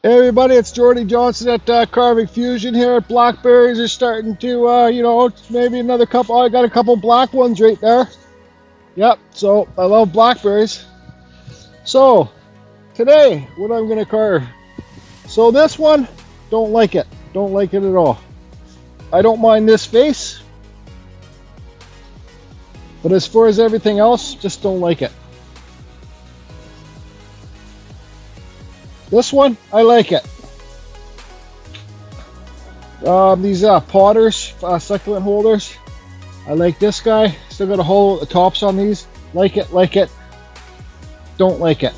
Hey everybody, it's Jordy Johnson at Carving Fusion here. Blackberries are starting to, maybe another couple. I got a couple black ones right there. Yep, so I love blackberries. So today, what I'm going to carve. So this one, don't like it. Don't like it at all. I don't mind this face. But as far as everything else, just don't like it. This one, I like it. These potters, succulent holders. I like this guy. Still got a hole at the tops on these. Like it, like it. Don't like it.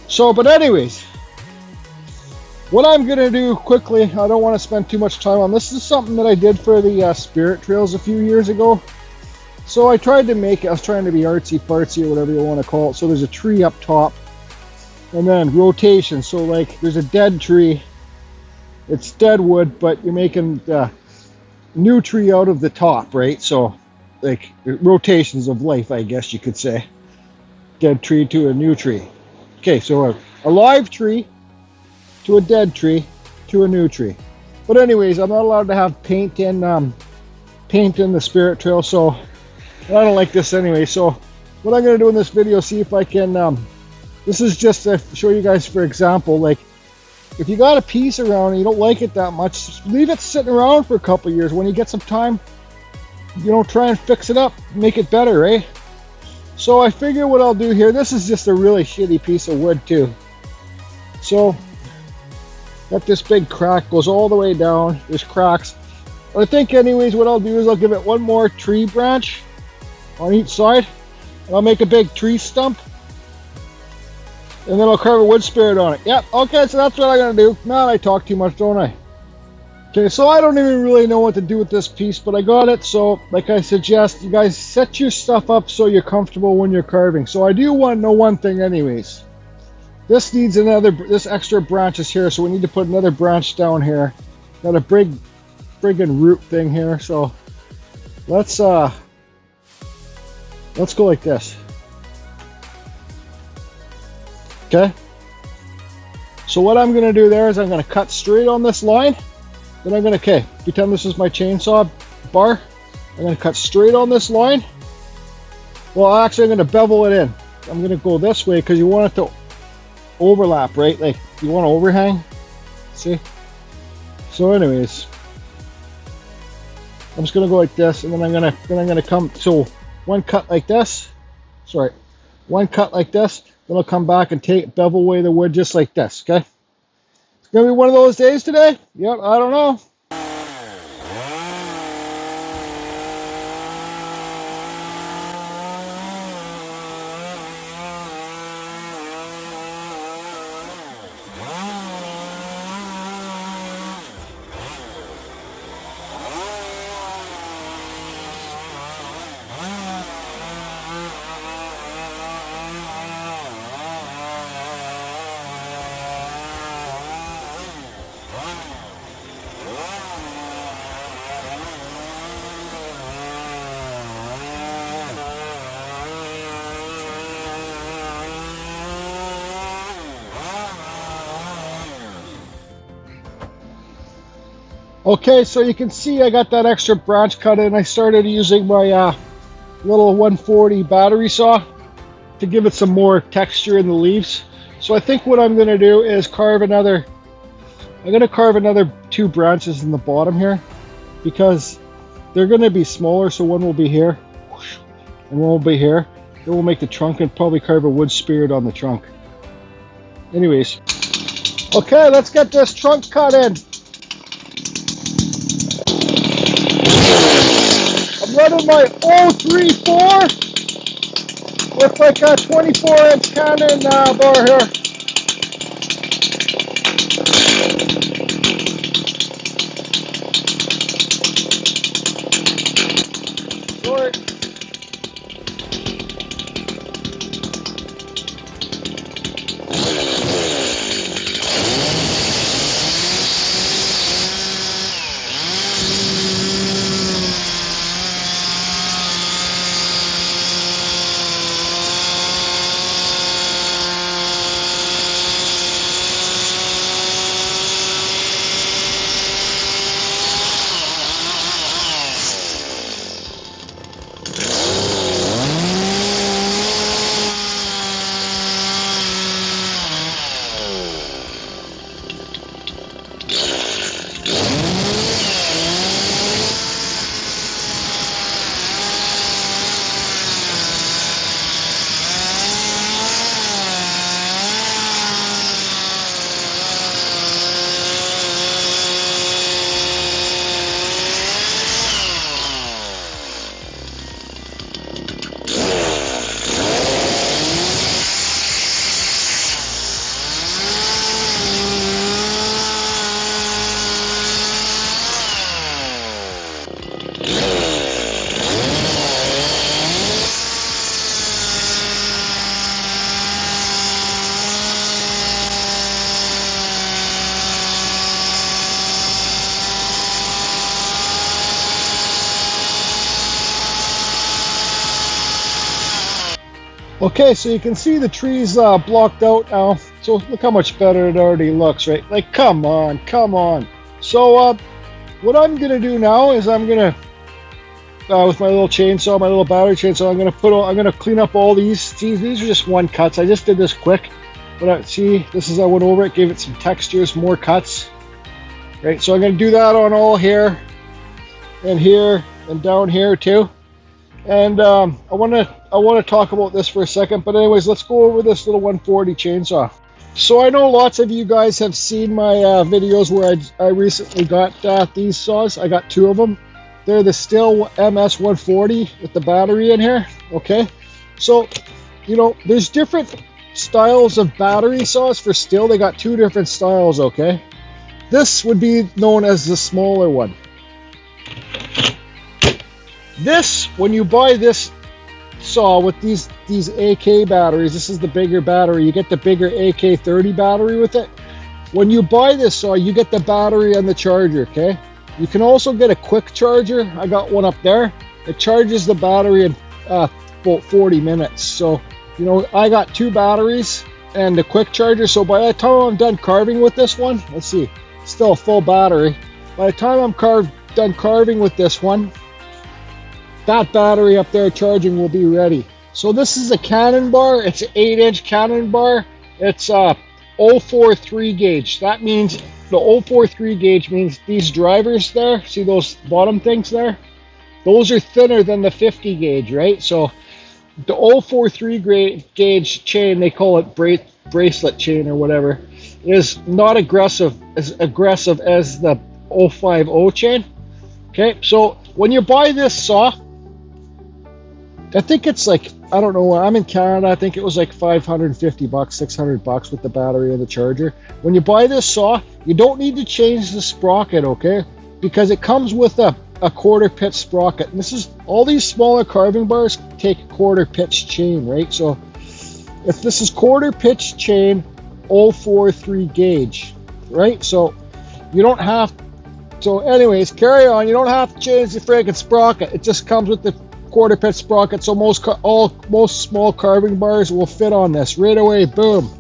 So, but anyways, what I'm gonna do quickly, I don't want to spend too much time on this. Is something that I did for the spirit trails a few years ago. So I tried to make it, I was trying to be artsy-fartsy or whatever you want to call it. So there's a tree up top. And then rotation, so like there's a dead tree, it's dead wood, but you're making the new tree out of the top, right? So like rotations of life, I guess you could say. Dead tree to a new tree. Okay, so a live tree to a dead tree to a new tree. But anyways, I'm not allowed to have paint in the spirit trail, so I don't like this anyway. So what I'm going to do in this video, see if I can this is just to show you guys, for example, like if you got a piece around and you don't like it that much, just leave it sitting around for a couple of years. When you get some time, try and fix it up, make it better, eh? So I figure what I'll do here, this is just a really shitty piece of wood too. So, got this big crack, goes all the way down, there's cracks. I think anyways, what I'll do is I'll give it one more tree branch on each side, and I'll make a big tree stump. And then I'll carve a wood spirit on it. Yep, okay, so that's what I'm going to do. Man, I talk too much, don't I? Okay, so I don't even really know what to do with this piece, but I got it. So, like I suggest, you guys set your stuff up so you're comfortable when you're carving. So I do want to know one thing anyways. This needs this extra branch is here, so we need to put another branch down here. Got a friggin' root thing here, so let's go like this. Okay, so what I'm going to do there is I'm going to cut straight on this line. Then I'm going to, pretend this is my chainsaw bar. I'm going to cut straight on this line. Well, actually, I'm going to bevel it in. I'm going to go this way because you want it to overlap, right? Like, you want to overhang. See? So anyways, I'm just going to go like this, and then I'm going to come, so one cut like this. Sorry, one cut like this. Then I'll come back and bevel away the wood just like this, okay? It's gonna be one of those days today? Yep, I don't know. Okay, so you can see I got that extra branch cut in. I started using my little 140 battery saw to give it some more texture in the leaves. So I think what I'm going to do is carve another 2 branches in the bottom here, because they're going to be smaller. So one will be here and one will be here. Then we'll make the trunk and probably carve a wood spirit on the trunk. Anyways, okay, let's get this trunk cut in. I'm running my 034 with like a 24-inch Canon bar here. Sorry. Okay, so you can see the trees blocked out now. So look how much better it already looks, right? Like, come on, come on. So what I'm gonna do now is I'm gonna, with my little chainsaw, my little battery chainsaw, I'm gonna clean up all these. See, these are just one cuts. I just did this quick, but see, this is I went over it, gave it some textures, more cuts. Right, so I'm gonna do that on all here, and down here too. And I want to talk about this for a second, but anyways, let's go over this little 140 chainsaw. So I know lots of you guys have seen my videos where I recently got these saws. I got two of them. They're the Stihl MS 140 with the battery in here. Okay, so you know there's different styles of battery saws for Stihl. They got two different styles. Okay, this would be known as the smaller one. This, when you buy this saw with these AK batteries, this is the bigger battery. You get the bigger AK-30 battery with it. When you buy this saw, you get the battery and the charger, okay? You can also get a quick charger. I got one up there. It charges the battery in about 40 minutes. So, you know, I got two batteries and a quick charger. So by the time I'm done carving with this one, let's see, still a full battery. By the time I'm done carving with this one, that battery up there charging will be ready. So this is a cannon bar. It's an 8-inch cannon bar. It's a 043 gauge. That means the 043 gauge means these drivers there, see those bottom things there? Those are thinner than the 50 gauge, right? So the 043 gauge chain, they call it bracelet chain or whatever, is not as aggressive as the 050 chain. Okay, so when you buy this saw, I think it's like, I don't know, I'm in Canada, I think it was like 550 bucks, 600 bucks with the battery and the charger. When you buy this saw, you don't need to change the sprocket, okay? Because it comes with a quarter pitch sprocket. And this is, all these smaller carving bars take a quarter pitch chain, right? So if this is quarter pitch chain 043 gauge, right? So you don't have, so anyways, carry on. You don't have to change the friggin' sprocket. It just comes with the quarter pitch sprocket, so most small carving bars will fit on this right away. Boom.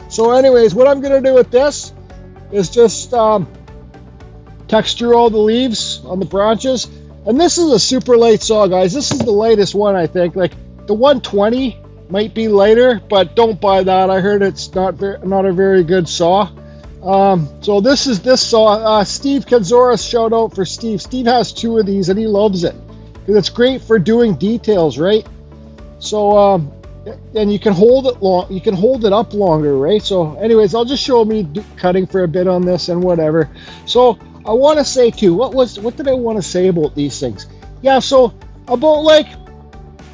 So anyways, what I'm gonna do with this is just texture all the leaves on the branches. And this is a super light saw, guys. This is the lightest one, I think. Like the 120 might be lighter, but don't buy that. I heard it's not a very good saw. So this is this saw. Steve Kanzoris, shout out for Steve. Steve has two of these and he loves it. It's great for doing details, right? So and you can hold it long, you can hold it up longer, right? So anyways, I'll just show me cutting for a bit on this and whatever. So I want to say too, what did I want to say about these things? Yeah, so about like,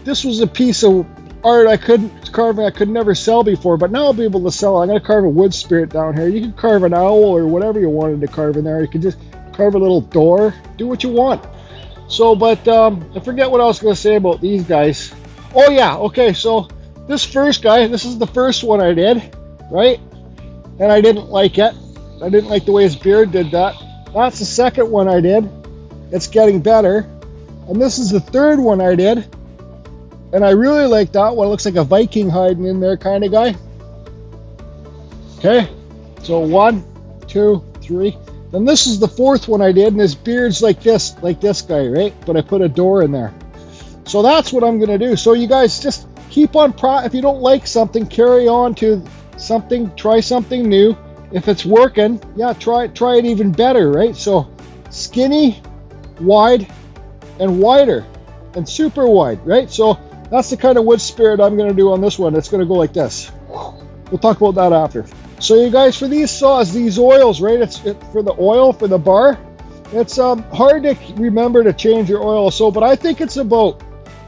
this was a piece of art I could never sell before, but now I'll be able to sell it. I'm gonna carve a wood spirit down here. You can carve an owl or whatever you wanted to carve in there. You can just carve a little door, do what you want. So, but I forget what I was going to say about these guys. Oh yeah, okay, so this first guy, this is the first one I did, right? And I didn't like it. I didn't like the way his beard did that. That's the second one I did. It's getting better. And this is the third one I did. And I really like that one. It looks like a Viking hiding in there kind of guy. Okay, so 1, 2, 3. Then this is the fourth one I did, and his beard's like this guy, right? But I put a door in there. So that's what I'm gonna do. So you guys just keep on, if you don't like something, carry on to something, try something new. If it's working, yeah, try it even better, right? So skinny, wide, and wider, and super wide, right? So that's the kind of wood spirit I'm gonna do on this one. It's gonna go like this. We'll talk about that after. So you guys, for these saws, these oils, right? It's for the oil for the bar. It's hard to remember to change your oil. So, but I think it's about,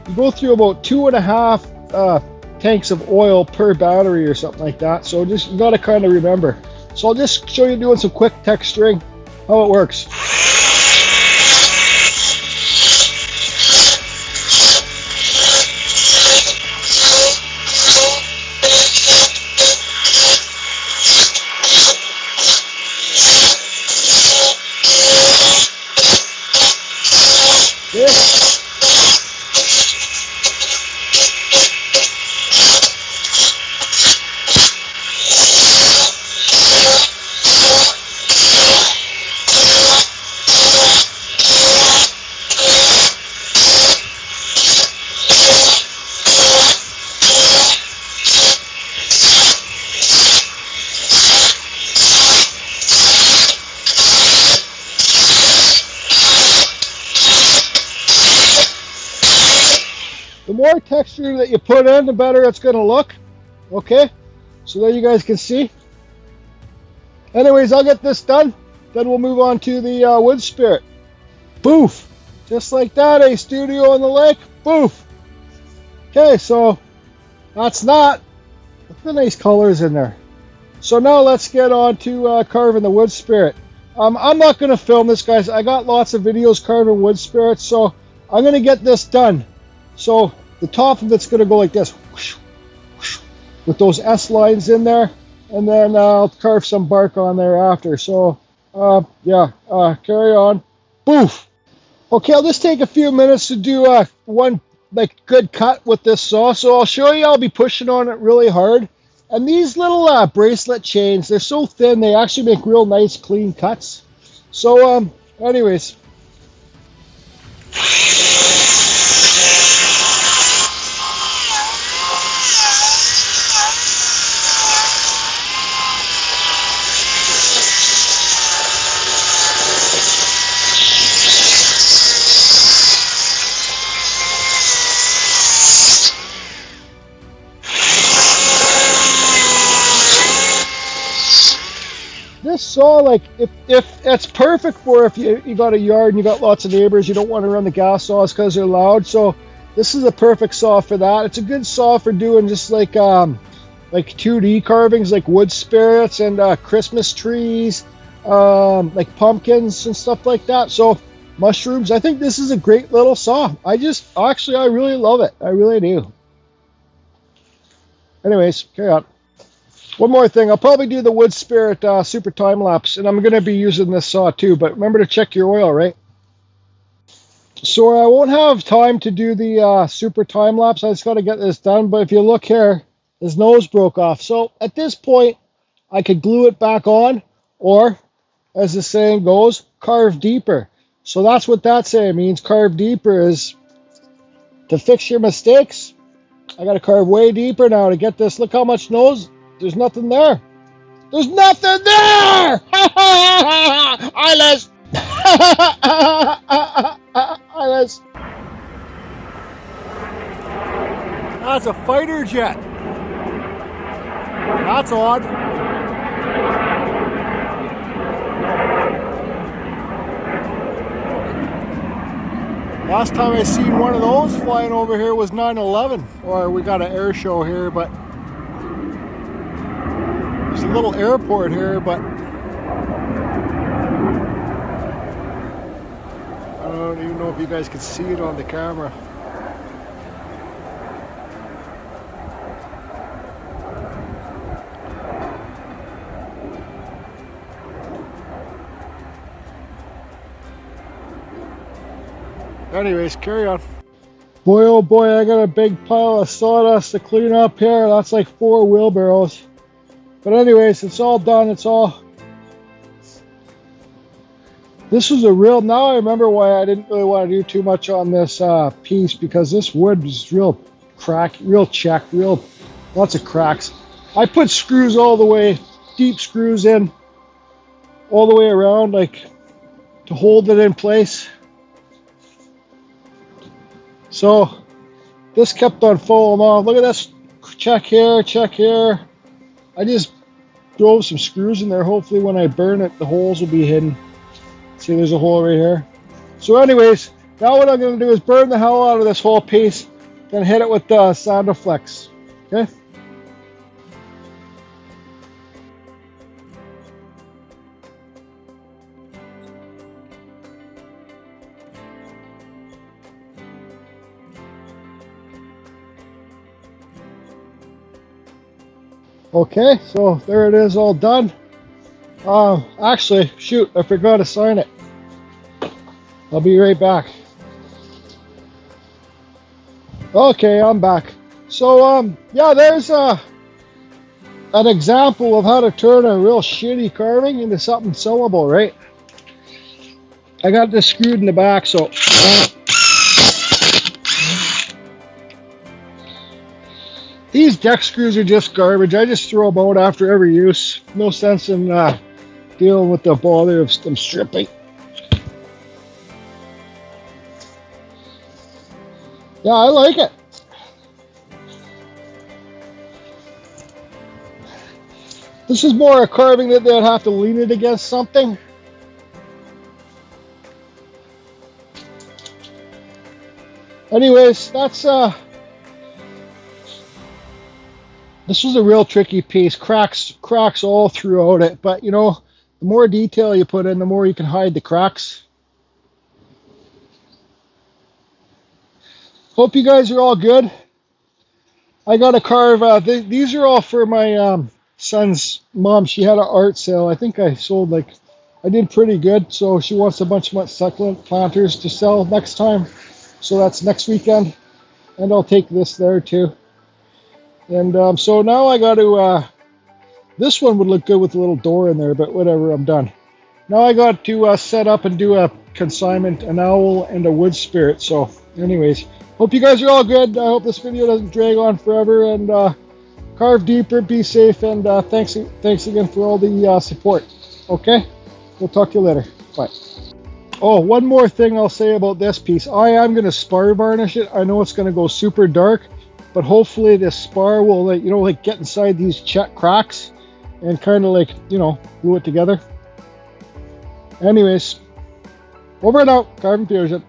you go through about 2.5 tanks of oil per battery or something like that. So just, you got to kind of remember. So I'll just show you doing some quick texturing, how it works. more texture that you put in, the better it's going to look. Okay, so there you guys can see. Anyways, I'll get this done. Then we'll move on to the wood spirit. Boof! Just like that, a studio on the lake. Boof! Okay, so that's that. Look at the nice colors in there. So now let's get on to carving the wood spirit. I'm not going to film this, guys. I got lots of videos carving wood spirits, so I'm going to get this done. So the top of it's going to go like this, whoosh, whoosh, with those S lines in there, and then I'll carve some bark on there after. So yeah, carry on. Boof! Okay, I'll just take a few minutes to do one good cut with this saw. So I'll show you. I'll be pushing on it really hard. And these little bracelet chains, they're so thin, they actually make real nice, clean cuts. So, anyways. This saw, like, if it's perfect for if you got a yard and you got lots of neighbors, you don't want to run the gas saws because they're loud. So this is a perfect saw for that. It's a good saw for doing just like 2D carvings, like wood spirits and Christmas trees, like pumpkins and stuff like that. So mushrooms, I think this is a great little saw. I really love it. I really do. Anyways, carry on. One more thing, I'll probably do the wood spirit super time lapse, and I'm going to be using this saw too, but remember to check your oil, right? So I won't have time to do the super time lapse. I just got to get this done, but if you look here, his nose broke off. So at this point, I could glue it back on, or as the saying goes, carve deeper. So that's what that saying means. Carve deeper is to fix your mistakes. I got to carve way deeper now to get this. Look how much nose. There's nothing there. There's nothing there! Eyeless! Eyeless! That's a fighter jet. That's odd. Last time I seen one of those flying over here was 9/11. Or we got an air show here, but there's a little airport here, but I don't even know if you guys can see it on the camera. Anyways, carry on. Boy, oh boy, I got a big pile of sawdust to clean up here. That's like 4 wheelbarrows. But anyways, it's all done. It's all... This was a real... Now I remember why I didn't really want to do too much on this piece, because this wood was real crack, real checked, real... Lots of cracks. I put screws all the way, deep screws in, all the way around, like, to hold it in place. So, this kept on falling off. Look at this. Check here, check here. I just drove some screws in there. Hopefully when I burn it, the holes will be hidden. See, there's a hole right here. So anyways, now what I'm going to do is burn the hell out of this whole piece. Then hit it with Sandoflex. Okay? Okay, so there it is, all done. Actually, shoot, I forgot to sign it. I'll be right back. Okay, I'm back. So, yeah, there's an example of how to turn a real shitty carving into something sellable, right? I got this screwed in the back, so... These deck screws are just garbage. I just throw them out after every use. No sense in dealing with the bother of them stripping. Yeah, I like it. This is more a carving that they'd have to lean it against something. Anyways, that's this was a real tricky piece. Cracks all throughout it, but you know, the more detail you put in, the more you can hide the cracks. Hope you guys are all good. I got to carve, these are all for my son's mom. She had an art sale. I think I sold I did pretty good. So she wants a bunch of succulent planters to sell next time. So that's next weekend. And I'll take this there too. And so now I got to, this one would look good with a little door in there, but whatever, I'm done. Now I got to set up and do a consignment, an owl and a wood spirit. So anyways, hope you guys are all good. I hope this video doesn't drag on forever, and carve deeper, be safe, and thanks again for all the support. Okay, we'll talk to you later. Bye. Oh, one more thing I'll say about this piece. I am going to spar varnish it. I know it's going to go super dark, but hopefully this spar will get inside these cracks and kind of glue it together. Anyways, over and out. Carve and Fusion.